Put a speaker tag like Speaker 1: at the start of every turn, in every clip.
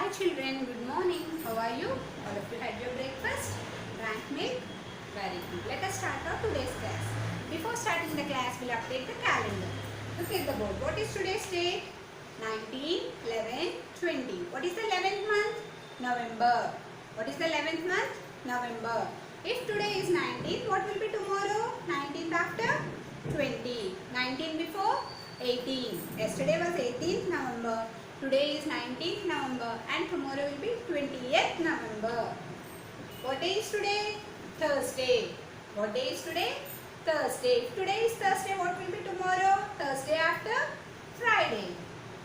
Speaker 1: Hi children, good morning. How are you? All of you had your breakfast? Drank milk? Very good. Let us start our today's class. Before starting the class, we'll update the calendar. Look at the board. What is today's date? 19, 11, 20. What is the 11th month? November. What is the 11th month? November. If today is 19th, what will be tomorrow? 19th after? 20. 19 before? 18. Yesterday was 18th November. Today is 19th November and tomorrow will be 20th November. What day is today? Thursday. What day is today? Thursday. If today is Thursday, what will be tomorrow? Thursday after? Friday.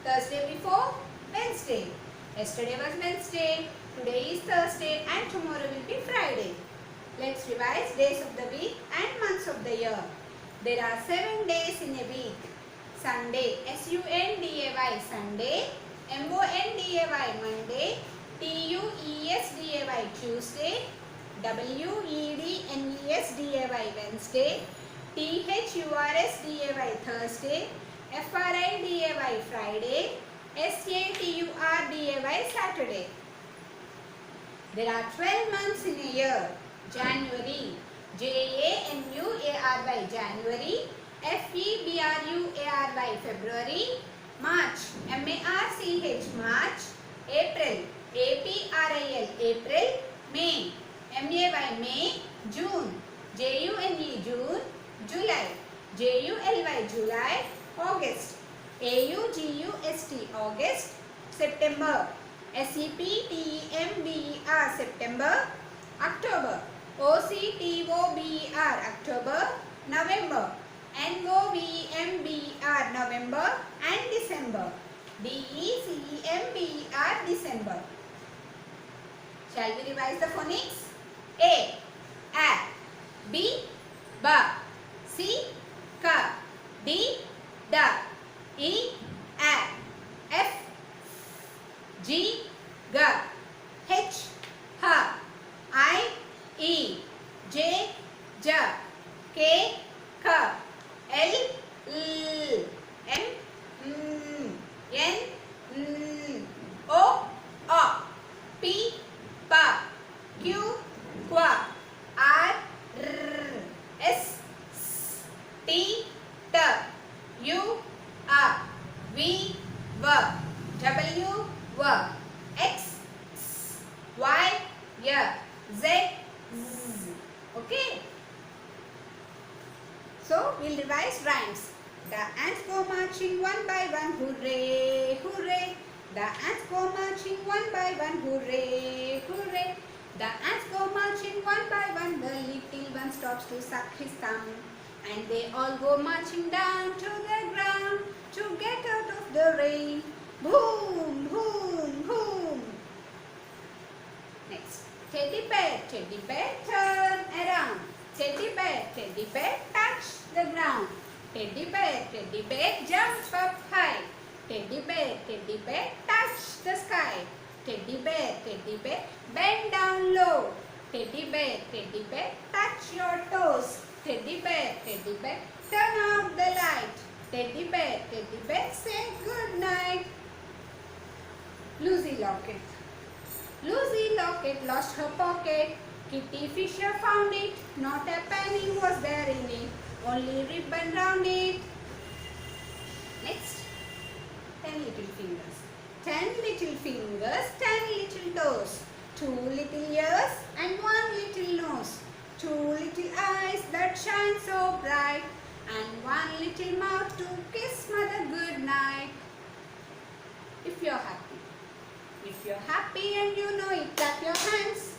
Speaker 1: Thursday before? Wednesday. Yesterday was Wednesday. Today is Thursday and tomorrow will be Friday. Let's revise days of the week and months of the year. There are 7 days in a week. Sunday, S-U-N-D-A-Y, Sunday, M-O-N-D-A-Y, Monday, T-U-E-S-D-A-Y, Tuesday, W-E-D-N-E-S-D-A-Y, Wednesday, T-H-U-R-S-D-A-Y, Thursday, F-R-I-D-A-Y, Friday, S-A-T-U-R-D-A-Y, Saturday. There are 12 months in a year. January, J-A-N-U-A-R-Y, January, F-E-B-R-U-A-R-Y, February, March, M-A-R-C-H, March, April, A-P-R-I-L, April, May, M-A-Y, May, June, J-U-N-E, June, July, J-U-L-Y, July, August, A-U-G-U-S-T, August, September, S-E-P-T-E-M-B-E-R, September, October, O-C-T-O-B-E-R, October, November, N-O-V-E-M-B-E-R, November, and December, D-E-C-E-M-B-E-R, December. Shall we revise the phonics? A, B, C, D, E, F, G, H, I, E, J, K, L, M, N, O, P, Q, R, S, T, U, V, W, X, Y, Z. Okay. So we'll revise rhymes. The ants go marching one by one, hooray, hooray. The ants go marching one by one, hooray, hooray. The ants go marching one by one, the little one stops to suck his thumb. And they all go marching down to the ground to get out of the rain. Boom, boom, boom. Next. Teddy bear, turn around. Teddy bear, touch the ground. Teddy bear, jump up high. Teddy bear, touch the sky. Teddy bear, bend down low. Teddy bear, touch your toes. Teddy bear, turn off the light. Teddy bear, say good night. Lucy Locket. Lucy Locket lost her pocket. Kitty Fisher found it. Not a penny was there in it. Only ribbon round it. Next. 10 little fingers. 10 little fingers, 10 little toes. 2 little ears and 1 little nose. 2 little eyes that shine so bright. And 1 little mouth to kiss mother good night. If you're happy. If you're happy and you know it, clap your hands.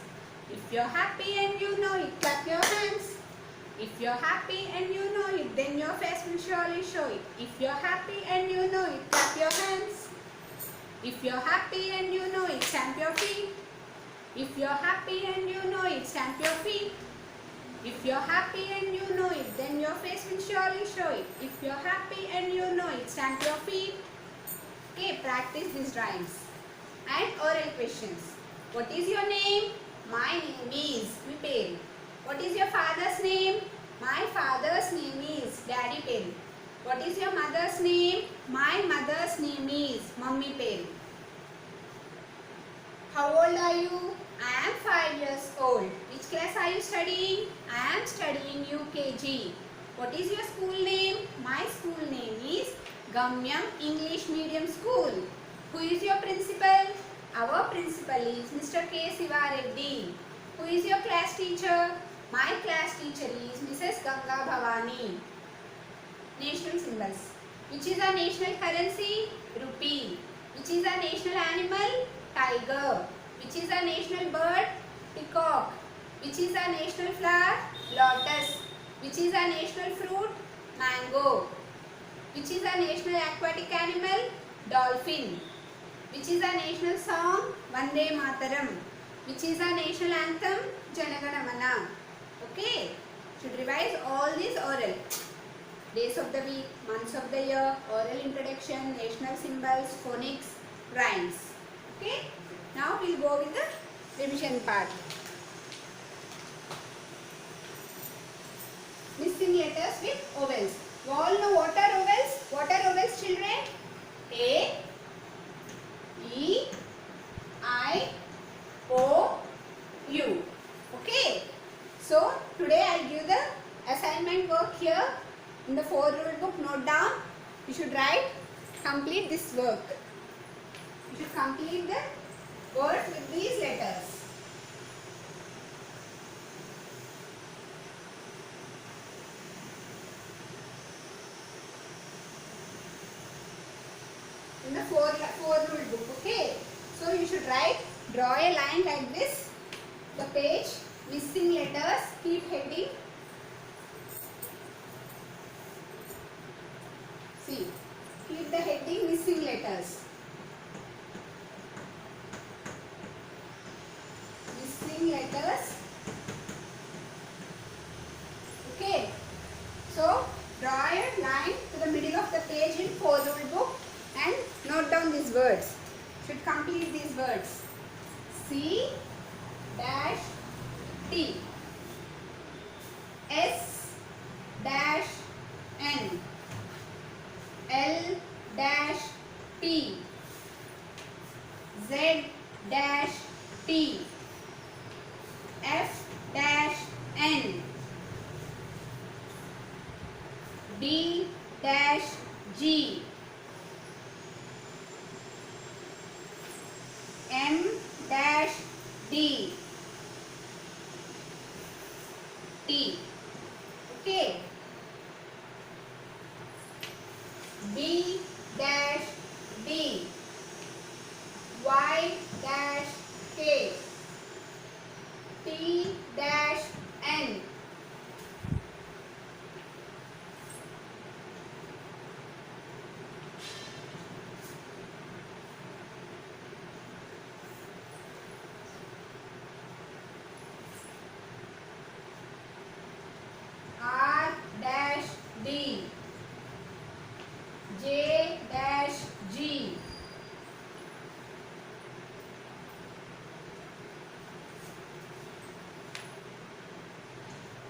Speaker 1: If you're happy and you know it, clap your hands. If you're happy and you know it, then your face will surely show it. If you're happy and you know it, clap your hands. If you're happy and you know it, stamp your feet. If you're happy and you know it, stamp your feet. If you're happy and you know it, then your face will surely show it. If you're happy and you know it, stamp your feet. Okay, practice these rhymes. And oral questions. What is your name? My name is Vipin. What is your father's name? My father's name is Daddy Pen. What is your mother's name? My mother's name is Mummy Pen. How old are you? I am 5 years old. Which class are you studying? I am studying UKG. What is your school name? My school name is Gamyam English Medium School. Who is your principal? Our principal is Mr. K. Sivareddy. Who is your class teacher? My class teacher is Mrs. Ganga Bhavani. National symbols. Which is our national currency? Rupee. Which is our national animal? Tiger. Which is our national bird? Peacock. Which is our national flower? Lotus. Which is our national fruit? Mango. Which is our national aquatic animal? Dolphin. Which is our national song? Vande Mataram. Which is our national anthem? Janagana Mana. Okay. Should revise all these oral. Days of the week, months of the year, oral introduction, national symbols, phonics, rhymes. Okay. Now we will go with the revision part. Missing letters with vowels. You all know what are vowels? What are vowels, children? A, E, I, O, U. Okay. So today I give the assignment work here in the 4 rule book. Note down. You should complete this work. You should complete the words with these letters. In the 4 rule book. Okay. So you should draw a line like this. The page, missing letters, keep heading. See, keep the heading missing letters. Missing letters. Okay. So, draw a line to the middle of the page in 4 rule book and note down these words. Should complete these words. C dash T, S dash N, L dash T, Z dash T, F dash N, D dash G, M dash D, T. Okay. B dash D, Y dash K, T dash N, R dash D, J dash G,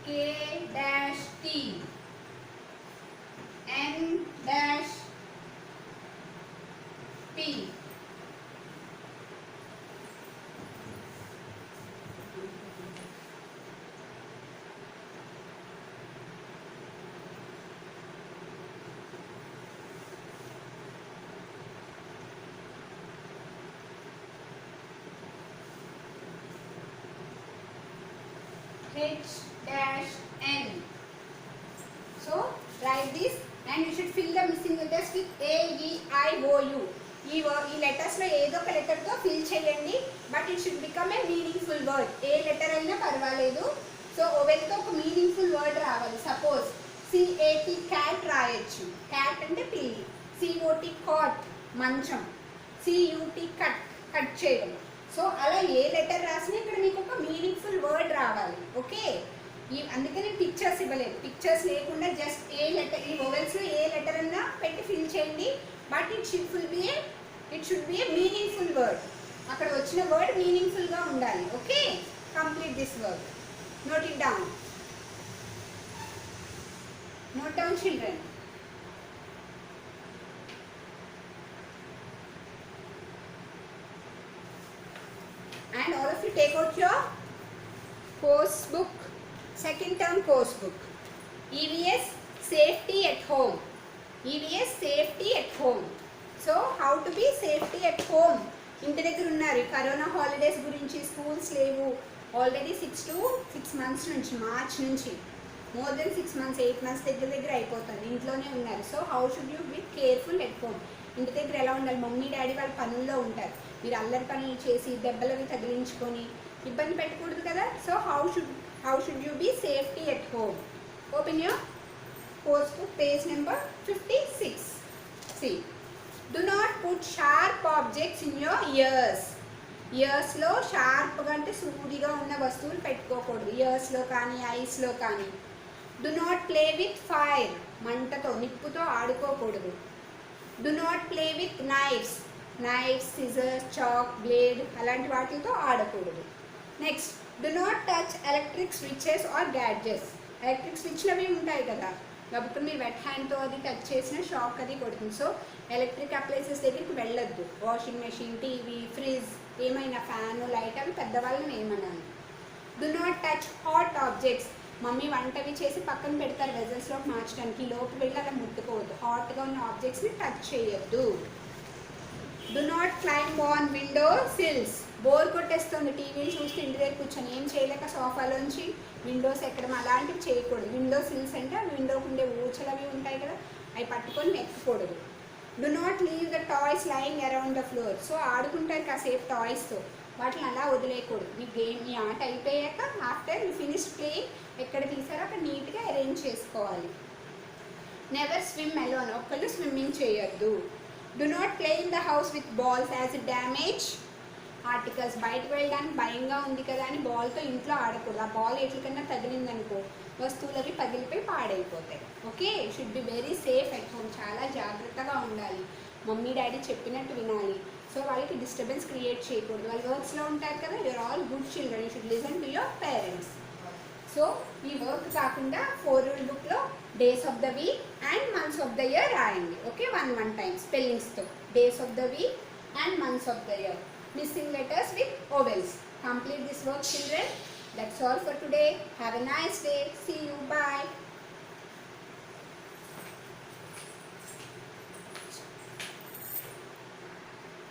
Speaker 1: K dash T, N dash P, H dash N. So write this and you should fill the missing letters with A, E, I, O, U. ఈ letters లో ఏదో ఒక letter తో fill చేయండి, but it should become a meaningful word. A letter అయినా పర్వాలేదు. So oval తో ఒక మీనింగ్ఫుల్ వర్డ్ రావాలి. సపోజ్ CAT క్యాట్ రాయొచ్చు. క్యాట్ అంటే పిల్లి. COT కాట్ మంచం. CUT కట్ కట్ చేయడం. సో అలా ఏ లెటర్ రాసినా ఇక్కడ మీకు ఒక మీనింగ్ఫుల్ వర్డ్ రావాలి. ఓకే. అందుకని పిక్చర్స్ ఇవ్వలేదు. పిక్చర్స్ లేకుండా జస్ట్ ఏ లెటర్, ఈ వోవెల్స్ లో ఏ లెటర్ అన్నా పెట్టి ఫిల్ చేయండి. But it should be A meaningful word. అక్కడ వచ్చిన వర్డ్ మీనింగ్ఫుల్ గా ఉండాలి. Okay. Complete this work. Note it down. Note down children. And all of you take out your course book, second term course book. EVS safety at home. EVS safety at home. So how to be safety at home? ఇంటి దగ్గర ఉన్నారు, corona holidays గురించి, schools లేవు already 6 months నుంచి, March నుంచి more than 6 months 8 months దగ్గర అయిపోతుంది, ఇంట్లోనే ఉన్నారు. So how should you be careful at home? ఇంటి దగ్గర ఎలా ఉండాలి? మమ్మీ డాడీ వాళ్ళ పనుల్లో ఉంటారు, మీరు అల్లరి పనులు చేసి దెబ్బలవి తగిలించుకొని ఇబ్బంది పెట్టకూడదు కదా. So how should you be safety at home? Open your course book, page number 56. See, do not put sharp objects in your ears. ఇయర్స్లో షార్ప్గా అంటే సూదిగా ఉన్న వస్తువులు పెట్టుకోకూడదు, ఇయర్స్లో కానీ ఐస్లో కానీ. Do not play with fire, మంటతో నిప్పుతో ఆడుకోకూడదు. Do not play with knives, scissors, chalk, blade అలాంటి వాటితో ఆడకూడదు. Next, do not touch electric switches or gadgets. Electric స్విచ్లు అవి ఉంటాయి కదా, కాబట్టి మీరు వెట్ హ్యాండ్తో అది టచ్ చేసిన షాక్ అది కొడుతుంది. సో ఎలక్ట్రిక్ అప్లయన్సెస్ దగ్గరికి వెళ్ళొద్దు. వాషింగ్ మెషిన్, టీవీ, ఫ్రిడ్జ్, ఏమైనా ఫ్యాను, లైట్ అవి పెద్దవాళ్ళని ఏమన్నాను. Do not touch hot objects. Mummy వంటవి చేసి పక్కన పెడతారు వెజల్స్లోకి మార్చడానికి, లోపు వెళ్ళి అలా ముట్టుకోవద్దు. హాట్గా ఉన్న ఆబ్జెక్ట్స్ని టచ్ చేయొద్దు. Do not climb on window సిల్స్. Bore కొట్టేస్తుంది టీవీలు చూస్తే ఇంటి దగ్గర కూర్చొని ఏం చేయలేక సోఫాలోంచి విండోస్ ఎక్కడం అలాంటివి చేయకూడదు. విండో సిల్స్ అంటే విండోకి ఉండే ఊచలు అవి ఉంటాయి కదా, అవి పట్టుకొని ఎక్కకూడదు. Do not leave the toys lying around the floor. So ఆడుకుంటారు కాసేపు టాయ్స్తో, వాటిని అలా వదిలేయకూడదు. మీ ఆట అయిపోయాక ఆఫ్టర్ యూ ఫినిష్ ప్లేయింగ్ ఎక్కడ తీసారో అక్కడ నీట్గా అరేంజ్ చేసుకోవాలి. నెవర్ స్విమ్ అలోన్, ఒక్కళ్ళు స్విమ్మింగ్ చేయొద్దు. Do not play in the house with balls as damage articles. బయటకు వెళ్ళడానికి భయంగా ఉంది కదా అని బాల్తో ఇంట్లో ఆడకూడదు. ఆ బాల్ ఎట్లకన్నా తగిలిందనుకో వస్తువులు అవి పగిలిపోయి పాడైపోతాయి. Okay, should be very safe at home. చాలా జాగ్రత్తగా ఉండాలి, మమ్మీ డాడీ చెప్పినట్టు వినాలి. సో వాళ్ళకి డిస్టర్బెన్స్ క్రియేట్ చేయకూడదు. వాళ్ళు వర్క్స్లో ఉంటారు కదా, you are all good children, you should listen to your parents. So ఈ వర్క్ కాకుండా 4 rule బుక్లో days of the week and months of the year రాయండి. ఓకే, one time స్పెల్లింగ్స్తో days of the week and months of the year. Missing letters with vowels. Complete this work, children. That's all for today. Have a nice day. See you. Bye.